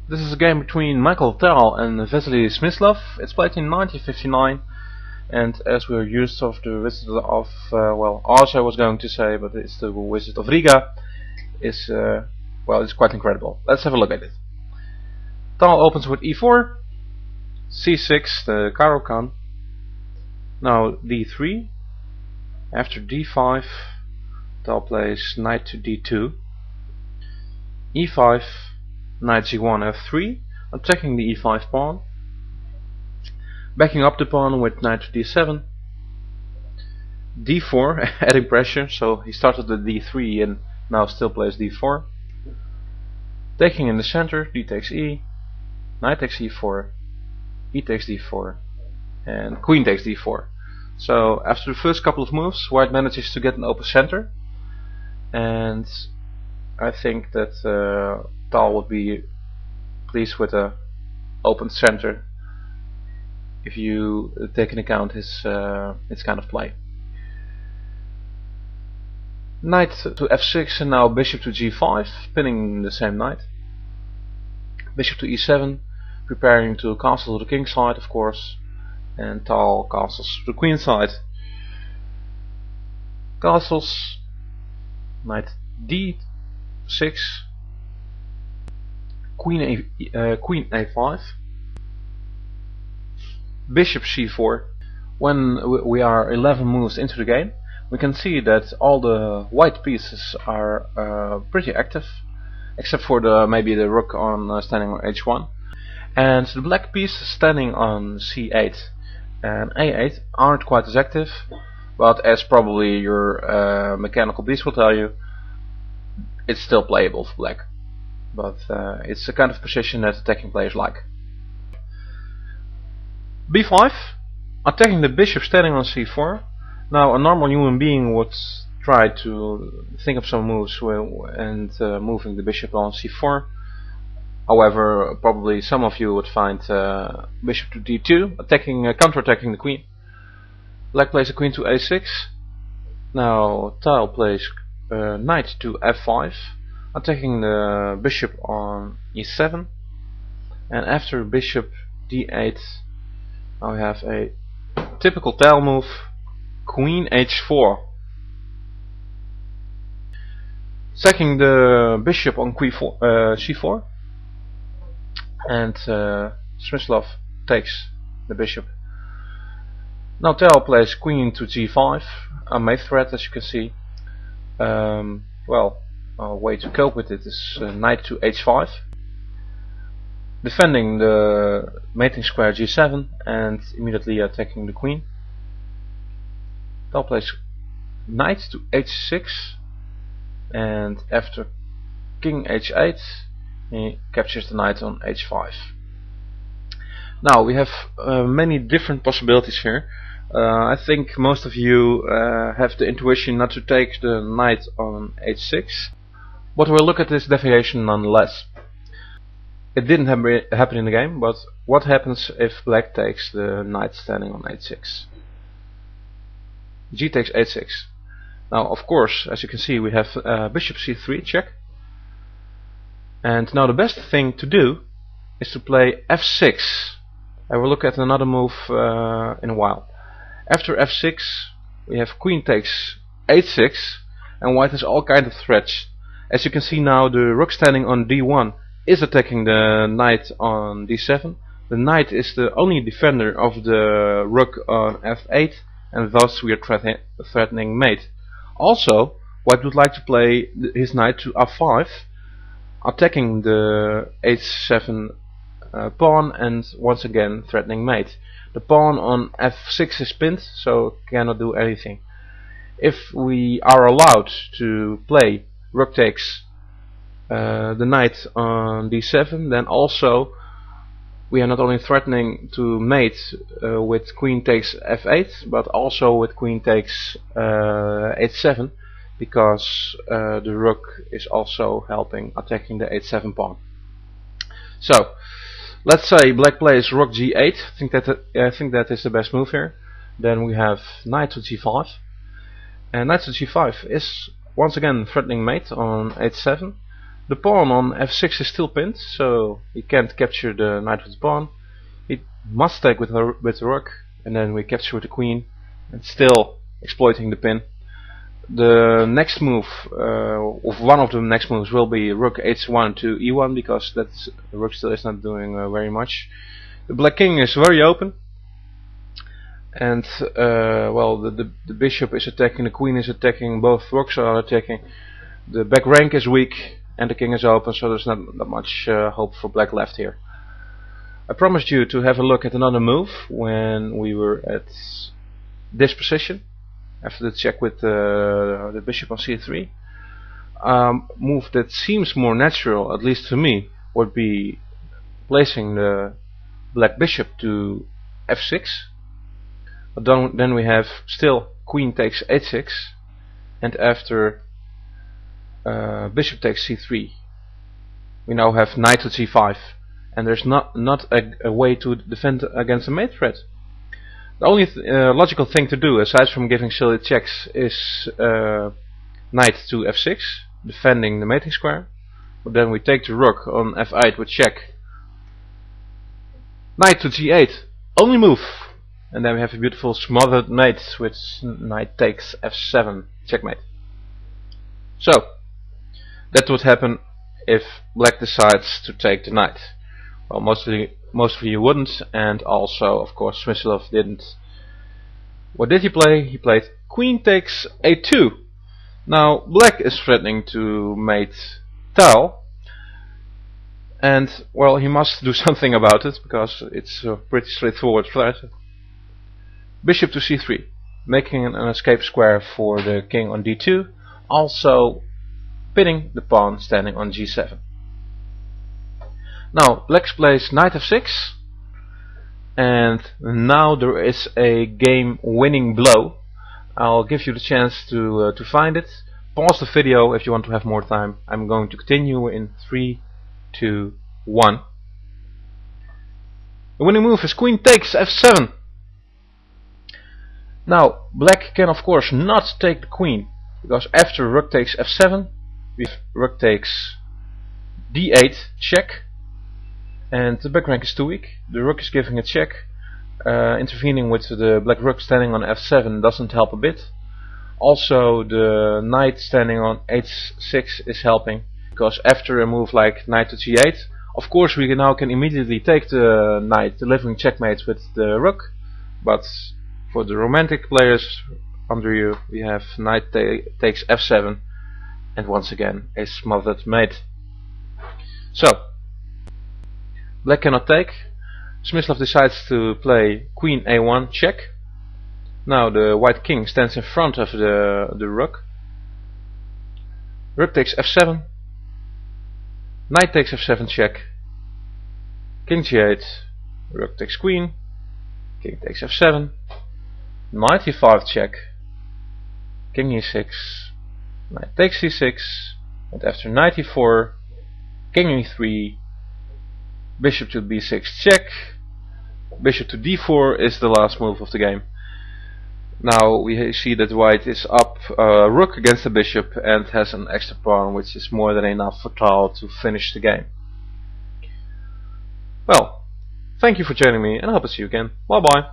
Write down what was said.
This is a game between Mikhail Tal and Vasily Smyslov. It's played in 1959, and as we're used of the Wizard of, also I was going to say, but it's the Wizard of Riga, it's quite incredible. Let's have a look at it. Tal opens with e4, c6, the Karo Khan. Now d3. After d5, Tal plays knight to d2, e5, knight g1, f3, attacking the e5 pawn, backing up the pawn with knight to d7, d4, adding pressure, so he started with d3 and now still plays d4, taking in the center, d takes e, knight takes e4, e takes d4, and queen takes d4. So after the first couple of moves, White manages to get an open center, and I think that Tal would be pleased with a open center if you take into account his kind of play. Knight to f6 and now bishop to g5, pinning the same knight. Bishop to e7, preparing to castle to the king side, of course, and Tal castles to the queen side. Castles, knight d6, queen a5, bishop c4. When we are 11 moves into the game, we can see that all the white pieces are pretty active, except for maybe the rook on standing on h1, and the black pieces standing on c8 and a8 aren't quite as active, but as probably your mechanical beast will tell you, it's still playable for black. But it's the kind of position that attacking players like. b5, attacking the bishop standing on c4. Now a normal human being would try to think of some moves and moving the bishop on c4. However, probably some of you would find bishop to d2, counter-attacking the queen. Black plays a queen to a6. Now Tal plays knight to f5, attacking the bishop on e7. And after bishop d8, now we have a typical Tal move, queen h4. Sacking the bishop on c4. And Smyslov takes the bishop. Now Tal plays queen to g5, a mate threat, as you can see. A way to cope with it is knight to h5, defending the mating square g7 and immediately attacking the queen. Tal plays knight to h6, and after king h8, he captures the knight on h5. Now we have many different possibilities here. I think most of you have the intuition not to take the knight on h6, but we'll look at this deviation nonetheless. It didn't happen in the game, but what happens if black takes the knight standing on h6? G takes h6. Now of course, as you can see, we have bishop c3 check. And now the best thing to do is to play f6. I will look at another move in a while. After f6, we have queen takes h6, and white has all kinds of threats. As you can see now, the rook standing on d1 is attacking the knight on d7. The knight is the only defender of the rook on f8, and thus we are threatening mate. Also, white would like to play his knight to f5, attacking the h7 pawn and once again threatening mate. The pawn on f6 is pinned, so cannot do anything. If we are allowed to play rook takes the knight on d7, then also we are not only threatening to mate with queen takes f8, but also with queen takes h7, because the rook is also helping attacking the h7 pawn. So let's say black plays rook g8. I think that is the best move here. Then we have knight to g5, and knight to g5 is once again threatening mate on h7. The pawn on f6 is still pinned, so he can't capture the knight with the pawn. He must take with the rook, and then we capture with the queen, and still exploiting the pin. The next move, one of the next moves, will be rook h1 to e1, because the rook still is not doing very much. The black king is very open, and well, the bishop is attacking, the queen is attacking, both rooks are attacking. The back rank is weak, and the king is open, so there's not much hope for black left here. I promised you to have a look at another move when we were at this position, after the check with the bishop on c3. Move that seems more natural, at least to me, would be placing the black bishop to f6. But then we have still queen takes h6, and after bishop takes c3, we now have knight to c5, and there's not a way to defend against a mate threat. The only logical thing to do, aside from giving silly checks, is knight to f6, defending the mating square. But then we take the rook on f8 with check. Knight to g8, only move. And then we have a beautiful smothered mate with knight takes f7, checkmate. So, that would happen if black decides to take the knight. Well, most of you wouldn't, and also, of course, Smyslov didn't. What did he play? He played queen takes a2. Now, black is threatening to mate Tal, and, well, he must do something about it, because it's a pretty straightforward threat. Bishop to c3, making an escape square for the king on d2, also pinning the pawn standing on g7. Now, black plays knight f6, and now there is a game-winning blow. I'll give you the chance to find it. Pause the video if you want to have more time. I'm going to continue in 3, 2, 1. The winning move is queen takes f7. Now, black can of course not take the queen, because after rook takes f7, we have rook takes d8, check, and the back rank is too weak. The rook is giving a check. Intervening with the black rook standing on f7 doesn't help a bit. Also, the knight standing on h6 is helping, because after a move like knight to g8, of course we now can immediately take the knight, delivering checkmates with the rook, but for the romantic players under you, we have knight takes f7, and once again a smothered mate. So, black cannot take. Smyslov decides to play queen a1 check. Now the white king stands in front of the rook. Rook takes f7. Knight takes f7 check. King g8. Rook takes queen. King takes f7. Knight e5 check. King e6. Knight takes c6. And after knight e4, king e3, bishop to b6 check. Bishop to d4 is the last move of the game. Now we see that white is up rook against the bishop and has an extra pawn, which is more than enough for Tal to finish the game. Well, thank you for joining me, and I hope to see you again. Bye bye.